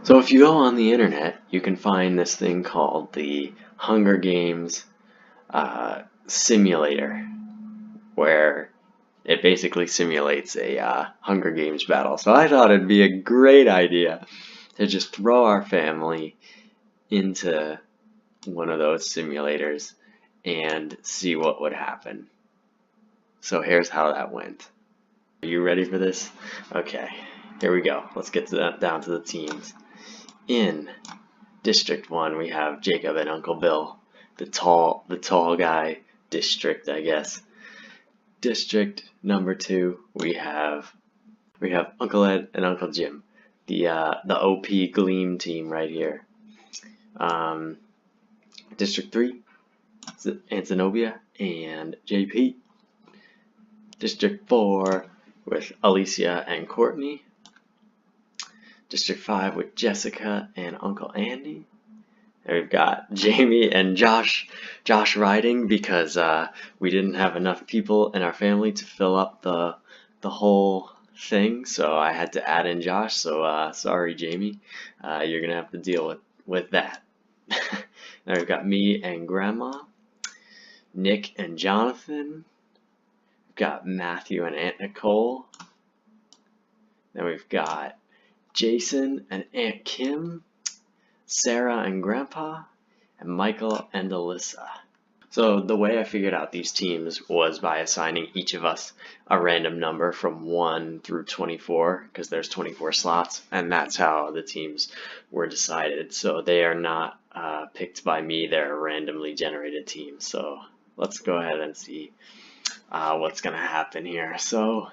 So if you go on the internet, you can find this thing called the Hunger Games simulator, where it basically simulates a Hunger Games battle. So I thought it'd be a great idea to just throw our family into one of those simulators and see what would happen. So here's how that went. Are you ready for this? Okay, here we go. Let's get down to the teams. In District 1, we have Jacob and Uncle Bill, the tall guy district, I guess. District number 2, we have Uncle Ed and Uncle Jim, the OP Gleam team right here. District 3, Aunt Zenobia and JP. District 4 with Alicia and Courtney. District 5 with Jessica and Uncle Andy. And we've got Jamie and Josh riding because we didn't have enough people in our family to fill up the whole thing, so I had to add in Josh. So sorry, Jamie, you're gonna have to deal with that. Now we've got me and Grandma, Nick and Jonathan. We've got Matthew and Aunt Nicole. Then we've got Jason and Aunt Kim, Sarah and Grandpa, and Michael and Alyssa. So the way I figured out these teams was by assigning each of us a random number from 1 through 24, because there's 24 slots, and that's how the teams were decided. So they are not picked by me, they're randomly generated teams. So let's go ahead and see what's going to happen here. So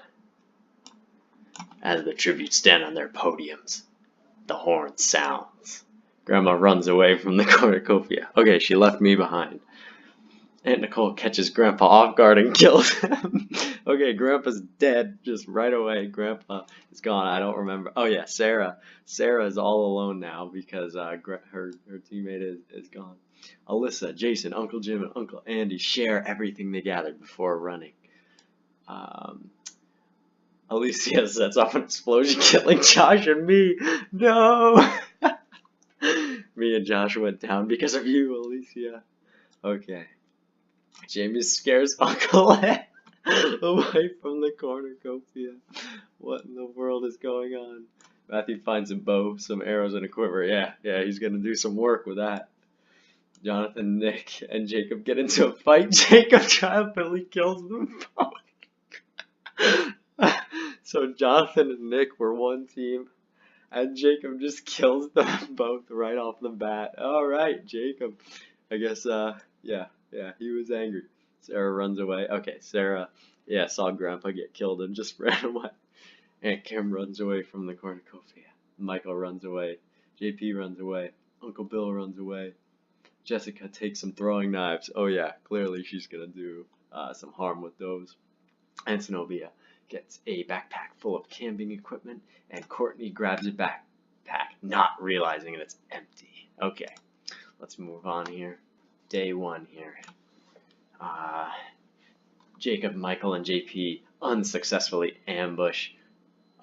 as the tributes stand on their podiums, the horn sounds. Grandma runs away from the cornucopia. Okay, she left me behind. Aunt Nicole catches Grandpa off guard and kills him. Okay, Grandpa's dead just right away. Grandpa is gone. I don't remember. Oh yeah, Sarah. Sarah is all alone now because her teammate is gone. Alyssa, Jason, Uncle Jim, and Uncle Andy share everything they gathered before running. Alicia sets off an explosion, killing Josh and me. No! Me and Josh went down because of you, Alicia. Okay. Jamie scares Uncle Ed away from the cornucopia. What in the world is going on? Matthew finds a bow, some arrows, and a quiver. Yeah, he's gonna do some work with that. Jonathan, Nick, and Jacob get into a fight. Jacob triumphantly kills them both. So Jonathan and Nick were one team, and Jacob just kills them both right off the bat. Alright, Jacob. I guess, yeah, he was angry. Sarah runs away. Okay, Sarah, saw Grandpa get killed and just ran away. Aunt Kim runs away from the cornucopia. Michael runs away. JP runs away. Uncle Bill runs away. Jessica takes some throwing knives. Oh yeah, clearly she's gonna do some harm with those. Aunt Zenobia gets a backpack full of camping equipment, and Courtney grabs a backpack, not realizing it's empty. Okay, let's move on here. Day 1 here. Jacob, Michael, and JP unsuccessfully ambush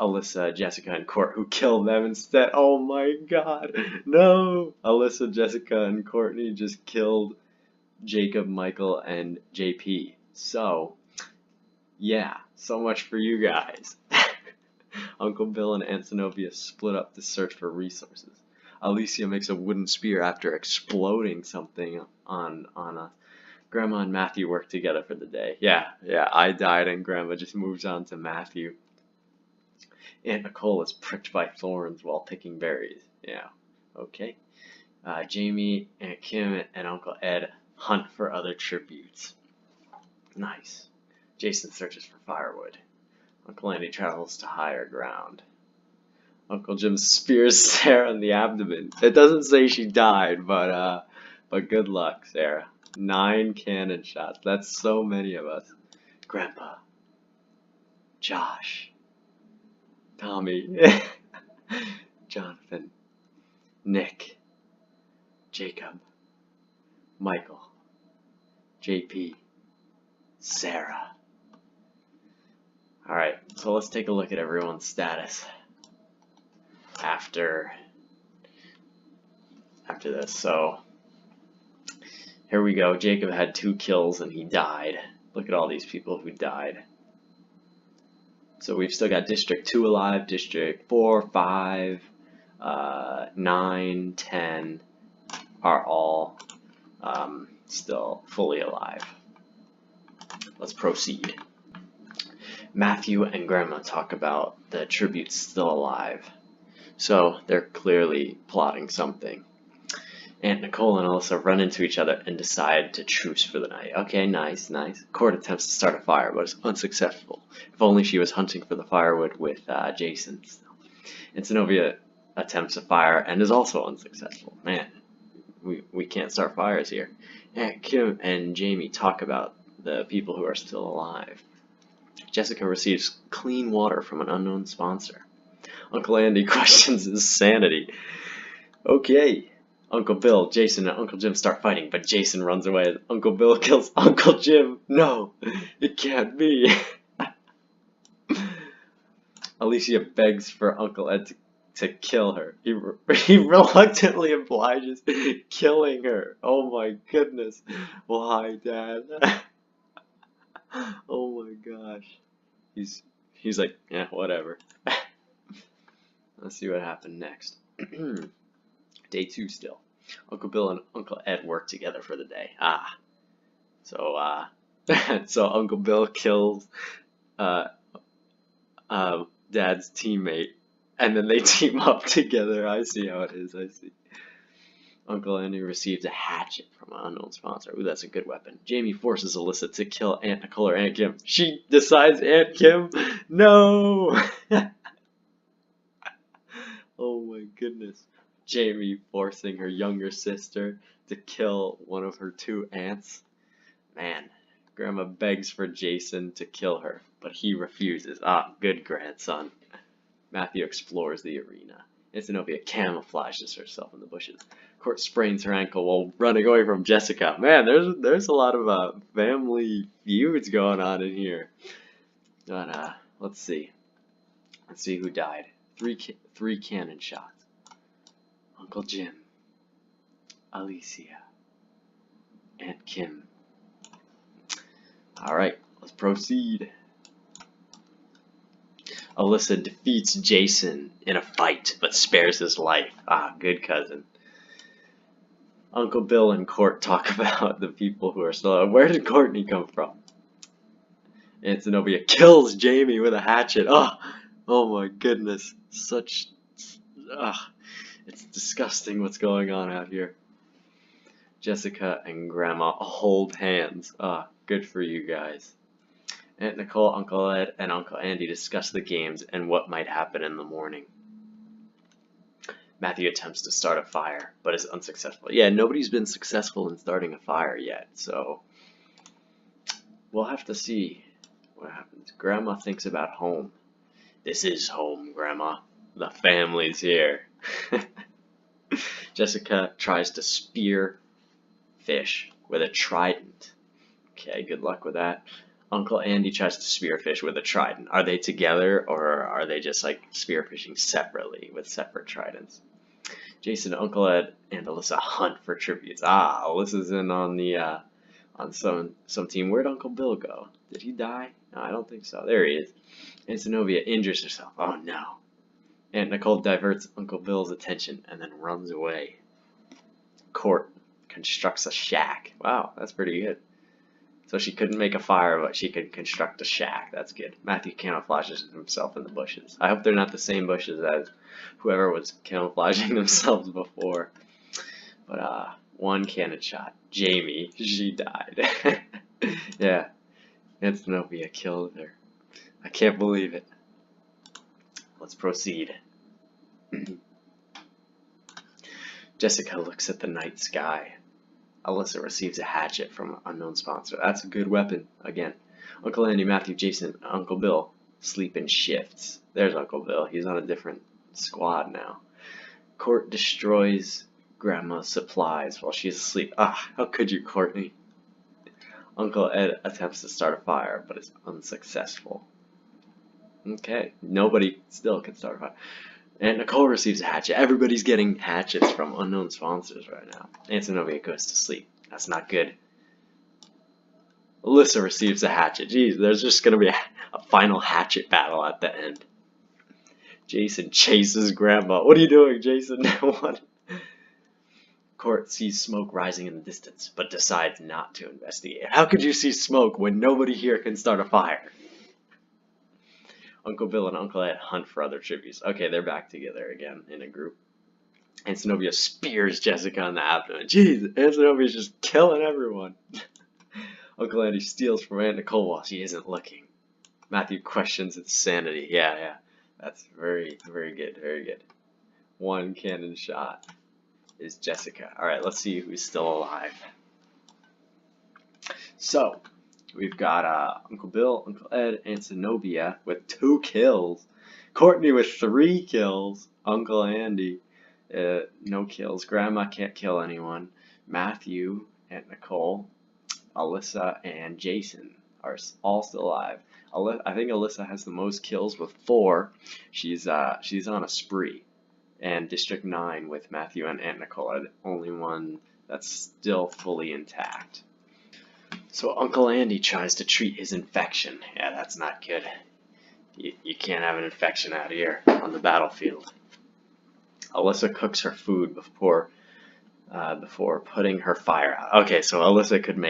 Alyssa, Jessica, and Court, who kill them instead. Oh my god, no! Alyssa, Jessica, and Courtney just killed Jacob, Michael, and JP. So, yeah, so much for you guys. Uncle Bill and Aunt Zenobia split up to search for resources. Alicia makes a wooden spear after exploding something on us. Grandma and Matthew work together for the day. Yeah, I died and Grandma just moves on to Matthew. Aunt Nicole is pricked by thorns while picking berries. Yeah, okay. Jamie, Aunt Kim, and Uncle Ed hunt for other tributes. Nice. Jason searches for firewood. Uncle Andy travels to higher ground. Uncle Jim spears Sarah in the abdomen. It doesn't say she died, but good luck, Sarah. 9 cannon shots. That's so many of us. Grandpa. Josh. Tommy. Jonathan. Nick. Jacob. Michael. JP. Sarah. Alright, so let's take a look at everyone's status after after this. So here we go. Jacob had 2 kills and he died. Look at all these people who died. So we've still got District 2 alive, District 4, 5, 9, 10 are all still fully alive. Let's proceed. Matthew and Grandma talk about the tributes still alive. So they're clearly plotting something. Aunt Nicole and Alyssa run into each other and decide to truce for the night. Okay, nice, nice. Court attempts to start a fire, but is unsuccessful. If only she was hunting for the firewood with Jason. And Zenobia attempts a fire and is also unsuccessful. Man, we can't start fires here. Aunt Kim and Jamie talk about the people who are still alive. Jessica receives clean water from an unknown sponsor. Uncle Andy questions his sanity. Okay. Uncle Bill, Jason, and Uncle Jim start fighting, but Jason runs away. Uncle Bill kills Uncle Jim. No, it can't be. Alicia begs for Uncle Ed to kill her. He reluctantly obliges, killing her. Oh my goodness. Why, Dad? Oh my gosh. He's like, yeah, whatever. Let's see what happened next. Day 2 still. Uncle Bill and Uncle Ed work together for the day. So so Uncle Bill kills Dad's teammate, and then they team up together. I see how it is. I see. Uncle Andy receives a hatchet from an unknown sponsor. Ooh, that's a good weapon. Jamie forces Alyssa to kill Aunt Nicole or Aunt Kim. She decides Aunt Kim. No. Oh my goodness. Jamie forcing her younger sister to kill one of her 2 aunts. Man, Grandma begs for Jason to kill her, but he refuses. Good grandson. Matthew explores the arena. Zenobia camouflages herself in the bushes. Court sprains her ankle while running away from Jessica. Man, there's a lot of family feuds going on in here. But let's see. Let's see who died. 3 cannon shots. Uncle Jim, Alicia, Aunt Kim. Alright, let's proceed. Alyssa defeats Jason in a fight, but spares his life. Good cousin. Uncle Bill and Court talk about the people who are still alive. Where did Courtney come from? Aunt Zenobia kills Jamie with a hatchet. Oh my goodness. It's disgusting what's going on out here. Jessica and Grandma hold hands. Good for you guys. Aunt Nicole, Uncle Ed, and Uncle Andy discuss the games and what might happen in the morning. Matthew attempts to start a fire, but is unsuccessful. Yeah, nobody's been successful in starting a fire yet, so we'll have to see what happens. Grandma thinks about home. This is home, Grandma. The family's here. Jessica tries to spear fish with a trident. Okay, good luck with that. Uncle Andy tries to spear fish with a trident. Are they together, or are they just like spearfishing separately with separate tridents? Jason, Uncle Ed, and Alyssa hunt for tributes. Alyssa's in on the on some team. Where'd Uncle Bill go? Did he die? No, I don't think so. There he is. And Zenobia injures herself. Oh no. Aunt Nicole diverts Uncle Bill's attention and then runs away. Court constructs a shack. Wow, that's pretty good. So she couldn't make a fire, but she could construct a shack. That's good. Matthew camouflages himself in the bushes. I hope they're not the same bushes as whoever was camouflaging themselves before. But 1 cannon shot. Jamie, she died. Yeah, Aunt Zenobia killed her. I can't believe it. Let's proceed. Jessica looks at the night sky. Alyssa receives a hatchet from an unknown sponsor. That's a good weapon. Again, Uncle Andy, Matthew, Jason, Uncle Bill sleep in shifts. There's Uncle Bill. He's on a different squad now. Court destroys Grandma's supplies while she's asleep. How could you, Courtney? Uncle Ed attempts to start a fire, but is unsuccessful. Okay, nobody still can start a fire. Aunt Nicole receives a hatchet. Everybody's getting hatchets from unknown sponsors right now. Aunt Zenobia goes to sleep. That's not good. Alyssa receives a hatchet. Jeez, there's just going to be a final hatchet battle at the end. Jason chases Grandma. What are you doing, Jason? What? Court sees smoke rising in the distance, but decides not to investigate. How could you see smoke when nobody here can start a fire? Uncle Bill and Uncle Ed hunt for other tributes. Okay, they're back together again in a group. Aunt Zenobia spears Jessica in the abdomen. Jeez, Aunt Zenobia's just killing everyone. Uncle Andy steals from Aunt Nicole while she isn't looking. Matthew questions its sanity. Yeah. That's very, very good, very good. One cannon shot is Jessica. Alright, let's see who's still alive. So, we've got Uncle Bill, Uncle Ed, Aunt Zenobia with 2 kills. Courtney with 3 kills. Uncle Andy, no kills. Grandma can't kill anyone. Matthew, Aunt Nicole, Alyssa, and Jason are all still alive. I think Alyssa has the most kills with 4. She's on a spree. And District 9 with Matthew and Aunt Nicole are the only one that's still fully intact. So Uncle Andy tries to treat his infection. Yeah, that's not good. You can't have an infection out here on the battlefield. Alyssa cooks her food before putting her fire out. Okay, so Alyssa could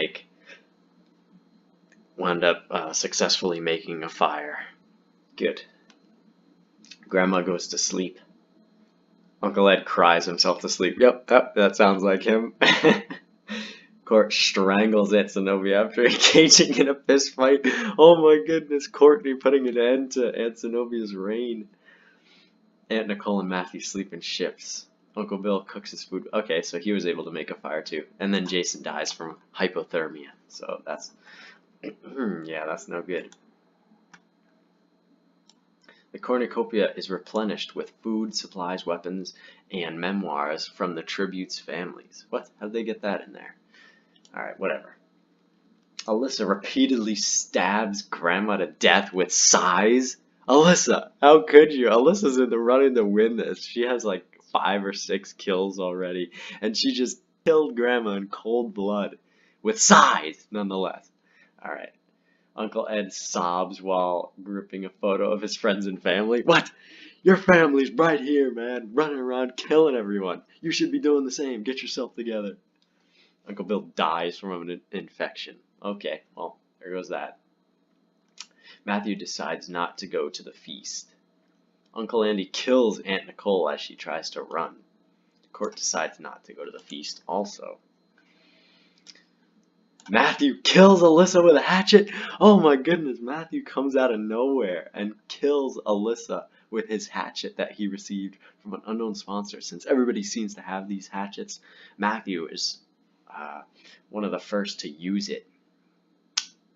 wound up successfully making a fire. Good. Grandma goes to sleep. Uncle Ed cries himself to sleep. Yep, that sounds like him. Court strangles Aunt Zenobia after engaging in a fist fight. Oh my goodness, Courtney putting an end to Aunt Zenobia's reign. Aunt Nicole and Matthew sleep in shifts. Uncle Bill cooks his food. Okay, so he was able to make a fire too. And then Jason dies from hypothermia. So that's, yeah, that's no good. The cornucopia is replenished with food, supplies, weapons, and memoirs from the tributes' families. What? How'd they get that in there? Alright, whatever. Alyssa repeatedly stabs Grandma to death with size. Alyssa, how could you? Alyssa's in the running to win this. She has like 5 or 6 kills already, and she just killed Grandma in cold blood with size, nonetheless. Alright. Uncle Ed sobs while gripping a photo of his friends and family. What? Your family's right here, man, running around killing everyone. You should be doing the same. Get yourself together. Uncle Bill dies from an infection. Okay, well, there goes that. Matthew decides not to go to the feast. Uncle Andy kills Aunt Nicole as she tries to run. Court decides not to go to the feast also. Matthew kills Alyssa with a hatchet. Oh my goodness, Matthew comes out of nowhere and kills Alyssa with his hatchet that he received from an unknown sponsor. Since everybody seems to have these hatchets, Matthew is one of the first to use it.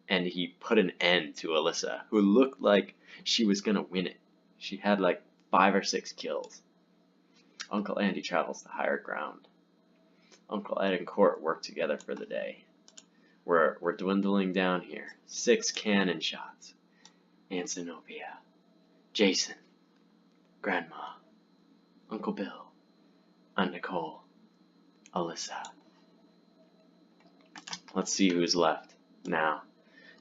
And he put an end to Alyssa, who looked like she was going to win it. She had like 5 or 6 kills. Uncle Andy travels to higher ground. Uncle Ed and Court work together for the day. We're dwindling down here. 6 cannon shots. Aunt Zenobia, Jason, Grandma, Uncle Bill, Aunt Nicole, Alyssa. Let's see who's left now.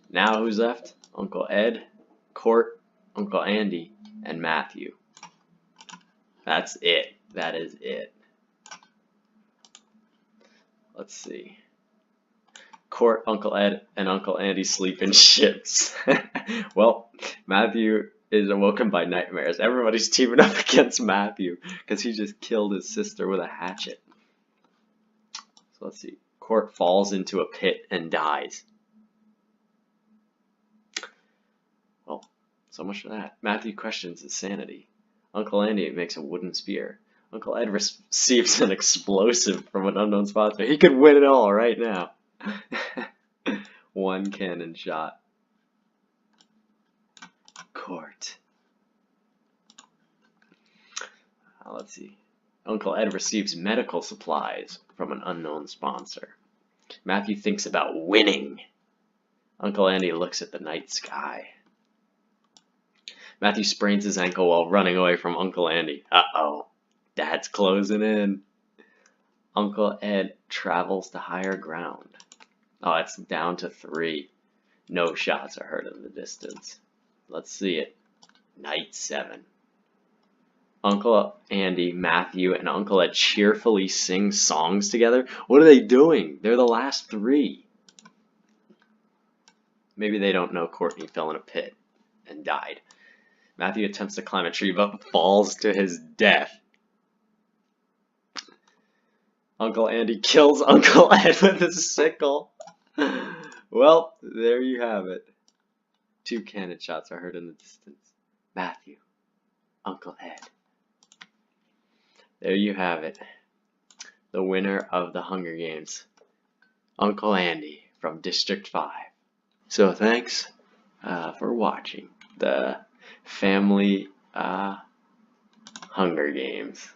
Now who's left? Uncle Ed, Court, Uncle Andy, and Matthew. That's it. That is it. Let's see. Court, Uncle Ed, and Uncle Andy sleep in ships. Well, Matthew is awoken by nightmares. Everybody's teaming up against Matthew because he just killed his sister with a hatchet. So let's see. Court falls into a pit and dies. Well, so much for that. Matthew questions his sanity. Uncle Andy makes a wooden spear. Uncle Ed receives an explosive from an unknown sponsor. He could win it all right now. 1 cannon shot. Court. Let's see. Uncle Ed receives medical supplies from an unknown sponsor. Matthew thinks about winning. Uncle Andy looks at the night sky. Matthew sprains his ankle while running away from Uncle Andy. Uh-oh. Dad's closing in. Uncle Ed travels to higher ground. Oh, it's down to 3. No shots are heard in the distance. Let's see it. Night 7. Uncle Andy, Matthew, and Uncle Ed cheerfully sing songs together? What are they doing? They're the last 3. Maybe they don't know Courtney fell in a pit and died. Matthew attempts to climb a tree but falls to his death. Uncle Andy kills Uncle Ed with a sickle. Well, there you have it. 2 cannon shots are heard in the distance. Matthew, Uncle Ed. There you have it. The winner of the Hunger Games, Uncle Andy from District 5. So thanks for watching the Family Hunger Games.